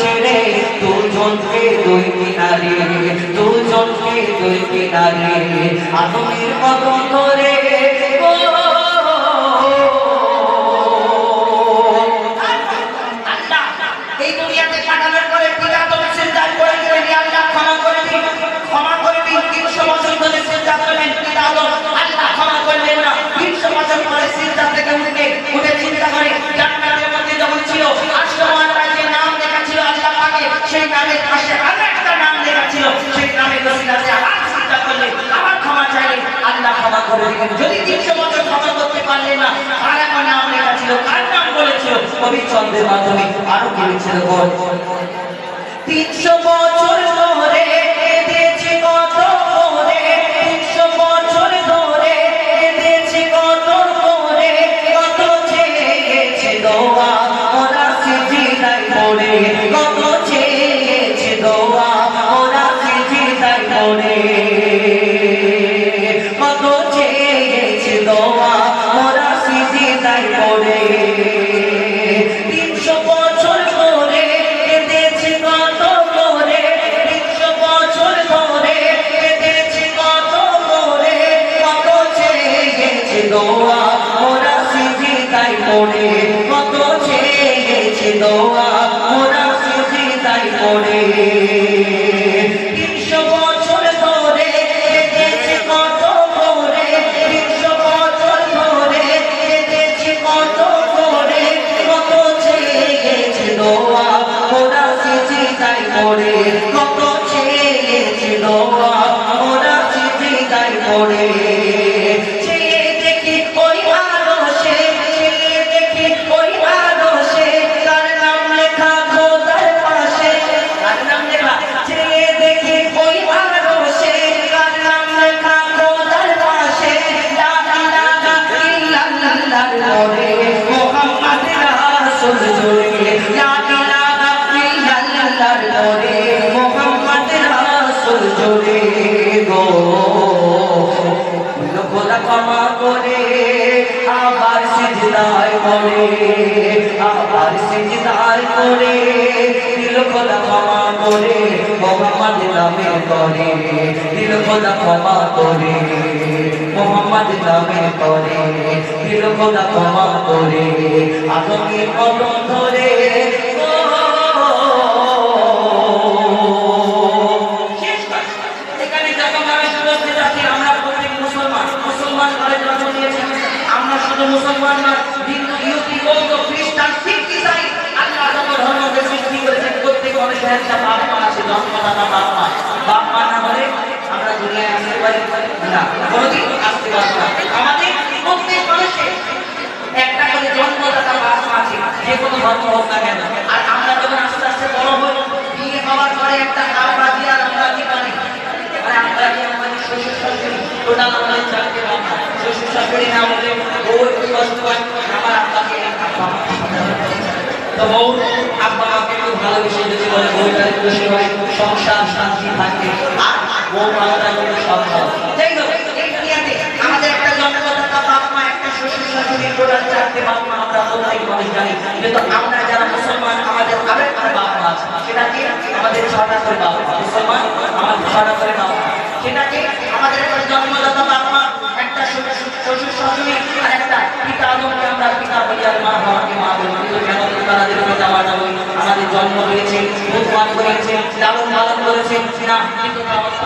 ছেড়ে দুজনকে দুই কিনারে, দুজনকে দুই কিনারে আদমের কদম ধরে এই দুনিয়াতে পাঠানোর পরে পিতা তো সিজদায় পড়ে গেলেন, আল্লাহ ক্ষমা করে দিন, ক্ষমা করে দিন। 300 বছর ধরে সিজদা করলেন, পিতা আদম আল্লাহ ক্ষমা করলেন না। 300 বছর পরে সিজদা থেকে উঠে চিন্তা করে জান্নাতের মধ্যে যখন ছিল আসমান রাজ্যে নাম লেখা ছিল আল্লাহ পাকে, সেই নামের পাশে আরো একটা নাম লেখা ছিল, সেই নামের ওসিলাতে আবার সিজদা করলেন, আবার ক্ষমা চাইলেন, আল্লাহ ক্ষমা করে দিলেন। যদি 300 বছর ক্ষমা করতে পারলেন না, আর একটা নাম লেখা ছিল, কার নাম বলেছিল? কবি ছন্দের মাধ্যমে আরো কি লিখছিল? 300 বছর ধরে কেঁদেছি কত করে, 300 বছর ধরে কেঁদেছি কত করে, কত চেয়েছি দোয়া ওরা সিজদায় পড়ে, কত চেয়েছি দোয়া ওরা সিজদায় পড়ে, কত চেয়েছি দোয়া ওরা সিজদায় পড়ে। 300 বছর ধরে কেঁদেছি কত করে, 300 বছর ধরে কেঁদেছি কত করে, কত চেয়েছি দোয়া ওরা সিজদায় পড়ে, কত চেয়েছি দোয়া ওরা সিজদায় পড়ে। 300 বছর ধরে কেঁদেছি কত করে, 300 বছর ধরে কেঁদেছি কত করে, কত চেয়েছি দোয়া ওরা সিজদায় পড়ে, কত চেয়েছি দোয়া ওরা সিজদায় পড়ে। চেয়ে দেখি ওই আরশে, চেয়ে দেখি ওই আরশে কার নাম লেখা খোদার পাশে, কার নাম লেখা? চেয়ে দেখি ওই আরশে কার নাম লেখা খোদার পাশে, লা ইলাহা ইল্লাল্লাহর পরে মুহাম্মদ রাসূল জুড়ে, লা ইলাহা ইল্লাল্লাহর পরে মুহাম্মদ রাসূল জুড়ে গো। খোদা ক্ষমা করে আবার সিজদায় পড়ে, আবার সিজদায় পড়ে দিল খোদা ক্ষমা করে মুহাম্মদ নামে করে, দিল খোদা ক্ষমা করে মুহাম্মদ নামে করে, দিল খোদা ক্ষমা করে আদমের কদম ধরে। এখানে যত মানুষ উপস্থিত আছে আমরা প্রত্যেক মুসলমান, মুসলমান ঘরে জন্ম নিয়েছি আমরা, শুধু মুসলমান না, হিন্দু, ইহুদি, বৌদ্ধ, খ্রিস্টান, শিখ, ইসাই, আল্লাহ যত ধর্মকে সৃষ্টি করেছেন প্রত্যেক মানুষের একটা বাপ মা আছে, জন্মদাতা বাপ মা। বাপ মা না হলে আমরা দুনিয়ায় আসতে পারি না, কোনোদিন আসতে পারবো না। আমাদের প্রত্যেক মানুষের একটা করে জন্মদাতা বাপ মা আছে, যে কোনো ধর্ম হোক না কেন। আর আমরা যখন আস্তে আস্তে বড় হই, বিয়ে হওয়ার পরে একটা আমরা দিয়ে আর আমরা কি পারি, মানে আমরা কি আমাদের শ্বশুর শাশুড়ি টোটাল আমাদের চারটে বাপ মা, শ্বশুর শাশুড়ি না হলে বউ একটু কষ্ট পায়, আমার আব্বাকে তো বউ আব্বা মাকে একটু ভালোবেসে যদি বলে বউটার খুশি হয়, সংসার শান্তি থাকে, আর বউ ভালো থাকলে সব ভালো। যাই হোক, এই দুনিয়াতে আমাদের একটা জন্মদাতা বাপ মা, একটা শ্বশুর শাশুড়ি, টোটাল চারটে বাপ মা আমরা প্রত্যেক মানুষ জানি। কিন্তু আমরা যারা মুসলমান আমাদের আরো একটা বাপ মা আছে, সেটা কি? আমাদের 6টা করে বাপ মা। মুসলমান আমাদের 6টা করে বাপ মা, সেটা কি? আমাদের একটা জন্মদাতা বাপ মা, একটা শ্বশুর শাশুড়ি, আর একটা পিতা আদমকে আমরা পিতা বলি, আর মা বাবাকে মা বলি। কিন্তু কেন তাদের পিতা মাতা বলি? আমাদের জন্ম দিয়েছেন, উৎপাদন করেছেন, লালন পালন করেছেন না, কিন্তু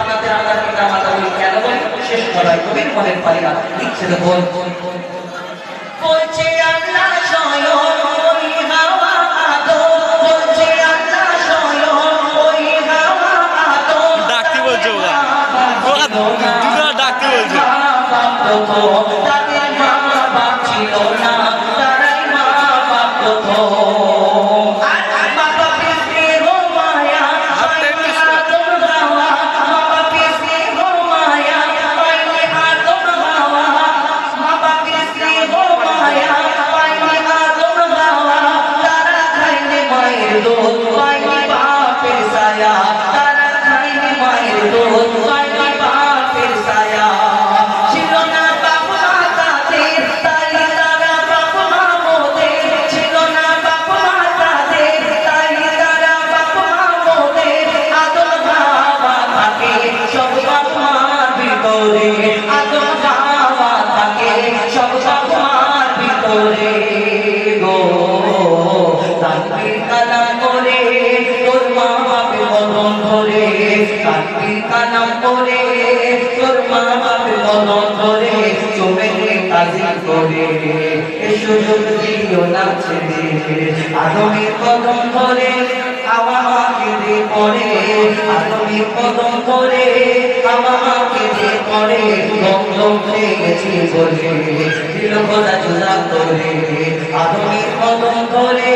তাদের আমরা পিতা মাতা বলি। কেন বলি? শেষ করার কবির মনের পালিকা লিখছে দেখুন, বলছে আল্লাহ স্বয়ং ওই হাওয়া আদম, বলছে আল্লাহ স্বয়ং ওই হাওয়া আদম, ডাকতে বলছে ওরা, ডাকতে বলছে তাদের মা বাপ ছিল না, তারাই মা বাপ প্রথম। হাজির করে এই সুযোগ দিও না ছেড়ে আদমের কদম ধরে আমাকে দে পড়ে আদমের কদম ধরে আমাকে দে পড়ে বন্ধ হয়ে গেছি বলে দিল খোদা জোড়া করে আদমের কদম ধরে